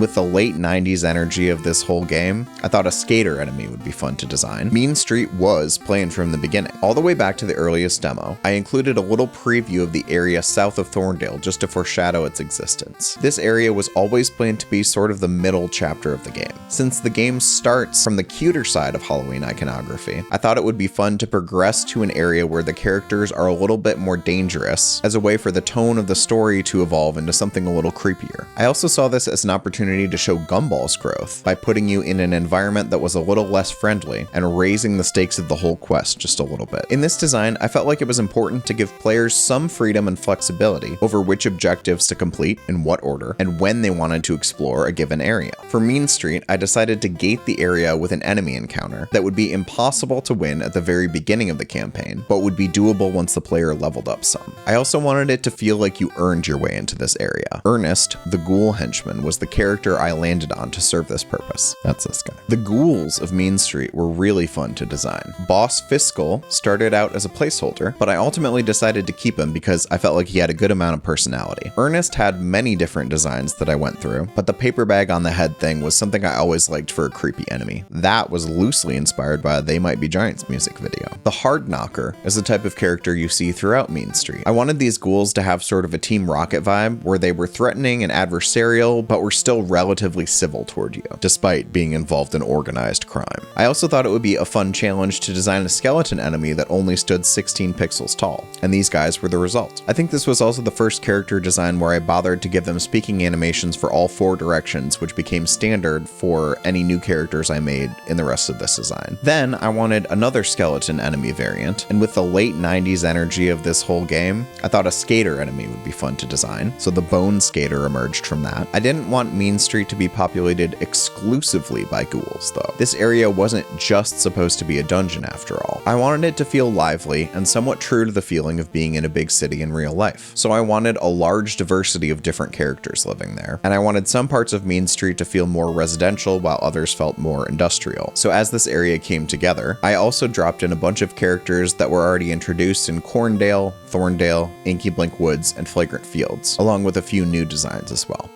with the late 90s energy of this whole game, I thought a skater enemy would be fun to design. Mean Street was planned from the beginning. All the way back to the earliest demo, I included a little preview of the area south of Thorndale just to foreshadow its existence. This area was always planned to be sort of the middle chapter of the game. Since the game starts from the cuter side of Halloween iconography, I thought it would be fun to progress to an area where the characters are a little bit more dangerous as a way for the tone of the story to evolve into something a little creepier. I also saw this as an opportunity to show Gumball's growth by putting you in an environment that was a little less friendly and raising the stakes of the whole quest just a little bit. In this design, I felt like it was important to give players some freedom and flexibility over which objectives to complete, in what order, and when they wanted to explore a given area. For Mean Street, I decided to gate the area with an enemy encounter that would be impossible to win at the very beginning of the campaign, but would be doable once the player leveled up some. I also wanted it to feel like you earned your way into this area. Ernest, the ghoul henchman, was the character I landed on to serve this purpose. That's this guy. The ghouls of Mean Street were really fun to design. Boss Fiscal started out as a placeholder, but I ultimately decided to keep him because I felt like he had a good amount of personality. Ernest had many different designs that I went through, but the paper bag on the head thing was something I always liked for a creepy enemy. That was loosely inspired by a They Might Be Giants music video. The Hard Knocker is the type of character you see throughout Mean Street. I wanted these ghouls to have sort of a Team Rocket vibe where they were threatening and adversarial, but were still relatively civil toward you, despite being involved in organized crime. I also thought it would be a fun challenge to design a skeleton enemy that only stood 16 pixels tall, and these guys were the result. I think this was also the first character design where I bothered to give them speaking animations for all 4 directions, which became standard for any new characters I made in the rest of this design. Then I wanted another skeleton enemy variant, and with the late 90s energy of this whole game, I thought a skater enemy would be fun to design, so the Bone Skater emerged from that. I didn't want Mean Street to be populated exclusively by ghouls, though. This area wasn't just supposed to be a dungeon after all. I wanted it to feel lively and somewhat true to the feeling of being in a big city in real life. So I wanted a large diversity of different characters living there, and I wanted some parts of Mean Street to feel more residential while others felt more industrial. So as this area came together, I also dropped in a bunch of characters that were already introduced in Corndale, Thorndale, Inky Blink Woods, and Flagrant Fields, along with a few new designs as well.